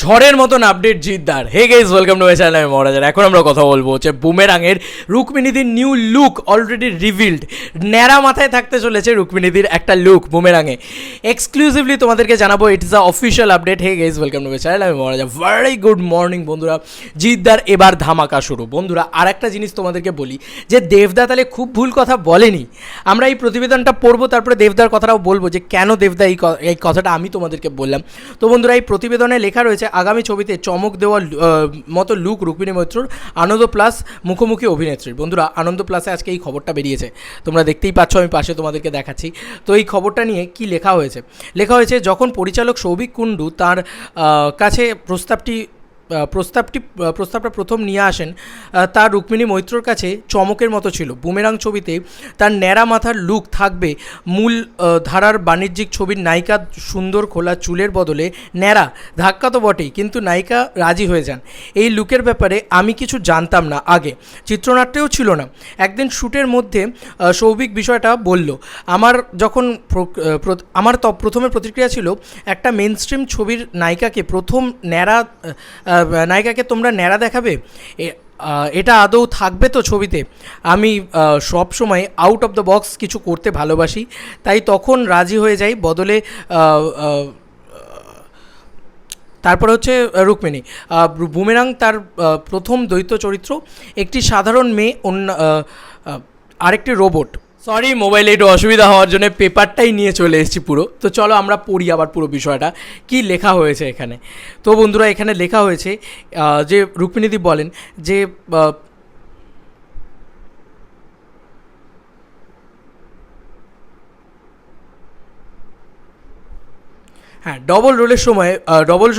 ঝড়ের মতন আপডেট জিদ্দার। Hey guys, welcome to my channel. আমি মহারাজার। এখন আমরা কথা বলবো হচ্ছে বুমেরাঙের রুকমিনিদির নিউ লুক অলরেডি রিভিলড। ন্যাড়া মাথায় থাকতে চলেছে রুকমিনিদির একটা লুক বুমেরাঙে। এক্সক্লুসিভলি তোমাদেরকে জানাবো, it is a official update. Hey guys, welcome to my channel. আমি মহারাজা। ভেরি গুড মর্নিং বন্ধুরা। জিদ্দার এবার ধামাকা শুরু। বন্ধুরা, আর একটা জিনিস তোমাদেরকে বলি যে দেবদা তাহলে খুব ভুল কথা বলেনি। আমরা এই প্রতিবেদনটা পড়বো, তারপরে দেবদার কথাটাও বলবো যে কেন দেবদা এই কথাটা আমি তোমাদেরকে বললাম। তো বন্ধুরা, এই প্রতিবেদনে লেখা রয়েছে আগামী ছবিতে চমক দেওয়ার মতো লুক রুক্মিণী মৈত্রর আনন্দ প্লাস মুখোমুখি অভিনেত্রীর। বন্ধুরা, আনন্দ প্লাসে আজকে এই খবরটা বেরিয়েছে, তোমরা দেখতেই পাচ্ছ, আমি পাশে তোমাদেরকে দেখাচ্ছি। তো এই খবরটা নিয়ে কি লেখা হয়েছে, যখন পরিচালক সৌভিক কুণ্ডু তার কাছে প্রস্তাবটা প্রথম নিয়ে আসেন, তার রুক্মিণী মৈত্রর কাছে চমকের মতো ছিল। বুমেরাং ছবিতে তার ন্যাড়া মাথার লুক থাকবে মূল ধারার বাণিজ্যিক ছবির নায়িকা সুন্দর খোলা চুলের বদলে ন্যাড়া। ধাক্কা তো বটেই, কিন্তু নায়িকা রাজি হয়ে যান। এই লুকের ব্যাপারে আমি কিছু জানতাম না, আগে চিত্রনাট্যেও ছিল না। একদিন শ্যুটের মধ্যে সৌভিক বিষয়টা বলল। আমার প্রথমে প্রতিক্রিয়া ছিল, একটা মেনস্ট্রিম ছবির নায়িকাকে তোমরা ন্যাড়া দেখাবে, এটা আদৌ থাকবে তো ছবিতে? আমি সব সময় আউট অফ দ্য বক্স কিছু করতে ভালোবাসি, তাই তখন রাজি হয়ে যাই। বদলে তারপর হচ্ছে রুক্মিণী। বুমেরাং তার প্রথম দ্বৈত চরিত্র, একটি সাধারণ মেয়ে, আরেকটি রোবট। সরি, মোবাইলে একটু অসুবিধা হওয়ার জন্য পেপারটাই নিয়ে চলে এসেছি পুরো। তো চলো আমরা পড়ি আবার পুরো বিষয়টা কি লেখা হয়েছে এখানে। তো বন্ধুরা, এখানে লেখা হয়েছে যে রুক্মিণীদি বলেন যে হ্যাঁ, ডবল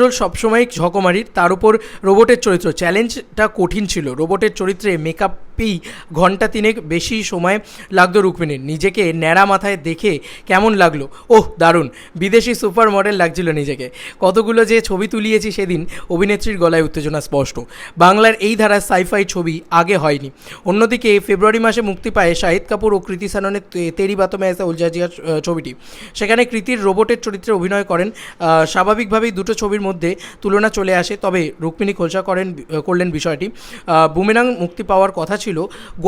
রোল সবসময় ঝকমারির, তার উপর রোবটের চরিত্র। চ্যালেঞ্জটা কঠিন ছিল। রোবটের চরিত্রে মেকআপেই ঘন্টা তিনেক বেশি সময় লাগতো রুক্মিণীর। নিজেকে ন্যাড়া মাথায় দেখে কেমন লাগলো? ওহ দারুণ, বিদেশি সুপার মডেল লাগছিল নিজেকে। কতগুলো যে ছবি তুলিয়েছি সেদিন। অভিনেত্রীর গলায় উত্তেজনা স্পষ্ট। বাংলার এই ধারার সাইফাই ছবি আগে হয়নি। অন্যদিকে ফেব্রুয়ারি মাসে মুক্তি পায় শাহিদ কাপুর ও কৃতি সাননের তেরি বাতমে এসে উলঝা জিয়া ছবিটি। সেখানে কৃতির রোবটের চরিত্রে অভিনয় করেন। স্বাভাবিকভাবেই দুটো ছবির মধ্যে তুলনা চলে আসে, তবে রুক্মিণী খোলসা করলেন বিষয়টি। বুমেরাং মুক্তি পাওয়ার কথা ছিল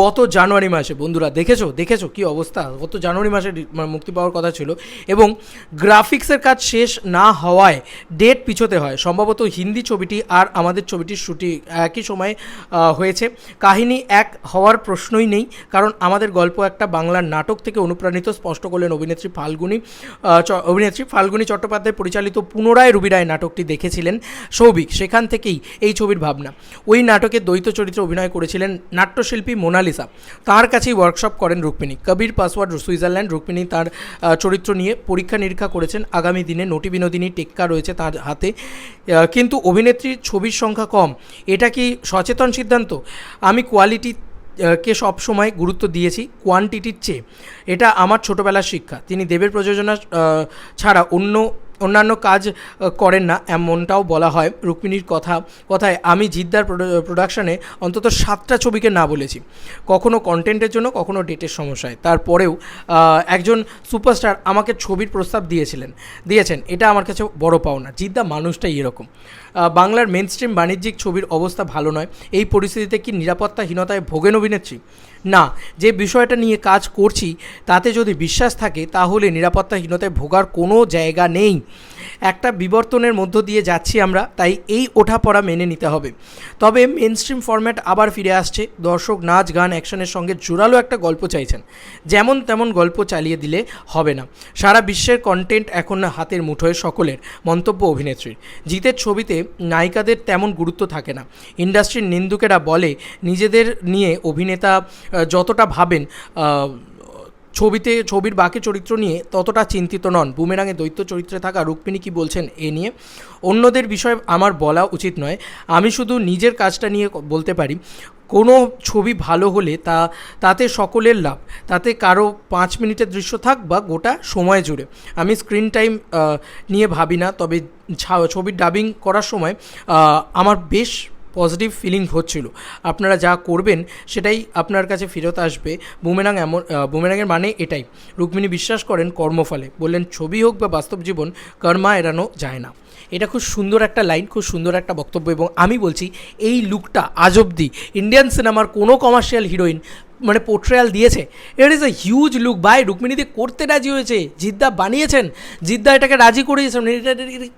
গত জানুয়ারি মাসে। বন্ধুরা, দেখেছো কি অবস্থা? গত জানুয়ারি মাসে মুক্তি পাওয়ার কথা ছিল, এবং গ্রাফিক্সের কাজ শেষ না হওয়ায় ডেট পিছোতে হয়। সম্ভবত হিন্দি ছবিটি আর আমাদের ছবিটির শুটিং একই সময় হয়েছে। কাহিনী এক হওয়ার প্রশ্নই নেই, কারণ আমাদের গল্প একটা বাংলার নাটক থেকে অনুপ্রাণিত, স্পষ্ট করলেন অভিনেত্রী ফাল্গুনী চট্টোপাধ্যায় পরিচালিত পুনরায় রুবি রায় নাটকটি দেখেছিলেন সৌভিক। সেখান থেকেই এই ছবির ভাবনা। ওই নাটকে দ্বৈত চরিত্রে অভিনয় করেছিলেন নাট্যশিল্পী মোনালিসা। তাঁর কাছেই ওয়ার্কশপ করেন রুক্মিণী। কবির পাসওয়ার্ড সুইজারল্যান্ড। রুক্মিণী তার চরিত্র নিয়ে পরীক্ষা নিরীক্ষা করেছেন। আগামী দিনে নটি বিনোদিনী টেক্কা রয়েছে তার হাতে, কিন্তু অভিনেত্রীর ছবির সংখ্যা কম। এটা কি সচেতন সিদ্ধান্ত? আমি কে সবসময় গুরুত্ব দিয়েছি কোয়ান্টিটির চেয়ে। এটা আমার ছোটোবেলার শিক্ষা। তিনি দেবের প্রযোজনা ছাড়া অন্যান্য কাজ করেন না, এমনটাও বলা হয়। রুক্মিণীর কথায় আমি জিদ্দার প্রোডাকশনে অন্তত 7টা ছবিকে না বলেছি, কখনো কন্টেন্টের জন্য, কখনো ডেটের সমস্যায়। তারপরেও একজন সুপারস্টার আমাকে ছবির প্রস্তাব দিয়েছেন, এটা আমার কাছে বড় পাওনা। জিদ্দা মানুষটাই এরকম। বাংলার মেনস্ট্রিম বাণিজ্যিক ছবির অবস্থা ভালো নয়। এই পরিস্থিতিতে কি নিরাপত্তাহীনতায় ভোগেন অভিনেত্রী? না, যে বিষয়টা নিয়ে কাজ করছি তাতে যদি বিশ্বাস থাকে, তাহলে নিরাপত্তাহীনতায় ভোগার কোনো জায়গা নেই। একটা বিবর্তনের মধ্য দিয়ে যাচ্ছি আমরা, তাই এই ওঠাপড়া মেনে নিতে হবে। তবে মেনস্ট্রিম ফরম্যাট আবার ফিরে আসছে। দর্শক নাচ গান অ্যাকশনের সঙ্গে জোরালো একটা গল্প চাইছেন। যেমন তেমন গল্প চালিয়ে দিলে হবে না। সারা বিশ্বের কন্টেন্ট এখন হাতের মুঠোয় সকলের, মন্তব্য অভিনেত্রীর। জিতের ছবিতে নায়িকাদের তেমন গুরুত্ব থাকে না। ইন্ডাস্ট্রির নিন্দুকেরা বলে নিজেদের নিয়ে অভিনেতা যতটা ভাবেন, ছবির বাকি চরিত্র নিয়ে ততটা চিন্তিত নন। বুমেরাঙে দ্বৈত চরিত্রে থাকা রুক্মিণী কি বলছেন এ নিয়ে? অন্যদের বিষয়ে আমার বলা উচিত নয়, আমি শুধু নিজের কাজটা নিয়ে বলতে পারি। কোনো ছবি ভালো হলে তাতে সকলের লাভ। তাতে কারো 5 মিনিটের দৃশ্য থাক বা গোটা সময় জুড়ে। আমি স্ক্রিন টাইম নিয়ে ভাবি না, তবে ছবির ডাবিং করার সময় আমার বেশ পজিটিভ ফিলিং হচ্ছিল। আপনারা যা করবেন সেটাই আপনার কাছে ফেরত আসবে। বুমেরাঙের মানে এটাই। রুক্মিণী বিশ্বাস করেন কর্মফলে, বললেন ছবি হোক বা বাস্তব জীবন, কর্মা এড়ানো যায় না। এটা খুব সুন্দর একটা লাইন, খুব সুন্দর একটা বক্তব্য। এবং আমি বলছি এই লুকটা আজ অবধি ইন্ডিয়ান সিনেমার কোনো কমার্শিয়াল হিরোইন মানে পোর্ট্রেয়াল দিয়েছে। It is a huge look ভাই। রুক্মিণীদি করতে রাজি হয়েছে, জিদ্দা বানিয়েছেন, জিদ্দা এটাকে রাজি করিয়েছেন, এটা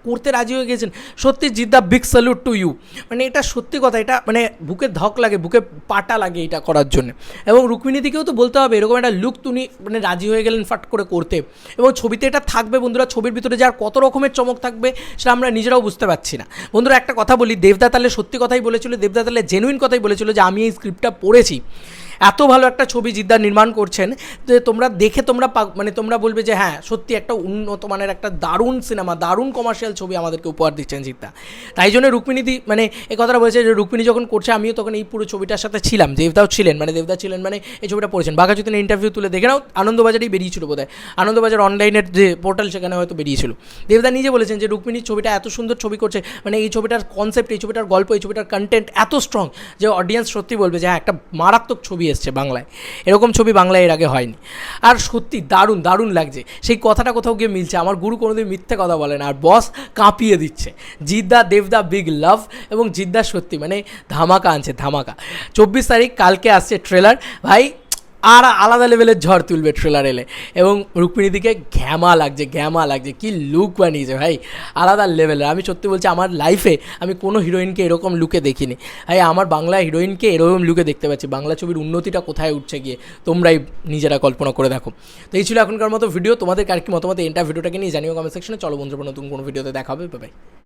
করতে রাজি হয়ে গেছেন। সত্যি জিদ্দা, বিগ স্যালুট টু ইউ। মানে এটা সত্যি কথা, এটা মানে বুকে ধক লাগে, বুকে পাটা লাগে এটা করার জন্য। এবং রুক্মিণীদিকেও তো বলতে হবে এরকম একটা লুক তুমি মানে রাজি হয়ে গেলেন ফাট করে করতে। এবং ছবিতে এটা থাকবে বন্ধুরা, ছবির ভিতরে যার কত রকমের চমক থাকবে সেটা আমরা নিজেরাও বুঝতে পারছি না। বন্ধুরা একটা কথা বলি, দেবদা তাহলে সত্যি কথাই বলেছিল, দেবদা তাহলে জেনুইন কথাই বলেছিল যে আমি এই স্ক্রিপ্টটা পড়েছি। এত ভালো একটা ছবি জিদ্দা নির্মাণ করছেন যে তোমরা দেখে মানে তোমরা বলবে যে হ্যাঁ সত্যি একটা উন্নত মানের একটা দারুণ সিনেমা, দারুণ কমার্শিয়াল ছবি আমাদেরকে উপহার দিচ্ছেন জিদ্দা। তাই জন্য রুক্মিণীদি মানে এই কথাটা বলেছে যে রুক্মিণী যখন করছে আমিও তখন এই পুরো ছবিটার সাথে ছিলাম, দেবদাও ছিলেন, মানে দেবদা ছিলেন, মানে এই ছবিটা পড়েছেন। বাঘাযতীনের ইন্টারভিউ তুলে দেখে নাও, আনন্দবাজারেই বেরিয়েছিল বোধহয়, আনন্দবাজার অনলাইনের যে পোর্টাল সেখানে হয়তো বেরিয়েছিল। দেবদা নিজে বলেছেন যে রুক্মিণীর ছবিটা এত সুন্দর ছবি করছে, মানে এই ছবিটার কনসেপ্ট, এই ছবিটার গল্প, এই ছবিটার কন্টেন্ট এত স্ট্রং যে অডিয়েন্স সত্যি বলবে যে হ্যাঁ একটা মারাত্মক ছবি এসছে বাংলায়, এরকম ছবি বাংলায় এর আগে হয়নি। আর সত্যি দারুণ দারুণ লাগছে, সেই কথাটা কোথাও গিয়ে মিলছে। আমার গুরু কোনোদিন মিথ্যে কথা বলে না, আর বস কাঁপিয়ে দিচ্ছে। জিদ্দা দেবদা বিগ লাভ, এবং জিদ্দা সত্যি মানে ধামাকা আনছে, ধামাকা। 24 তারিখ কালকে আসছে ট্রেলার ভাই, আর আলাদা লেভেলের ঝড় তুলবে ট্রেলার এলে। এবং রুক্মিণীদিকে ঘ্যামা লাগছে, কি লুক বানিয়েছে ভাই, আলাদা লেভেলের। আমি সত্যি বলছি আমার লাইফে আমি কোনো হিরোইনকে এরকম লুকে দেখিনি ভাই। আমার বাংলা হিরোইনকে এরকম লুকে দেখতে পাচ্ছি। বাংলা ছবির উন্নতিটা কোথায় উঠছে গিয়ে তোমরাই নিজেরা কল্পনা করে দেখো। তো এই ছিল এখনকার মতো ভিডিও। তোমাদের কার কি মতামত এটা ভিডিওটাকে নিয়ে জানিও কমেন্ট সেকশনে। চলো বন্ধুরা, নতুন কোনো ভিডিওতে দেখা হবে, বাই।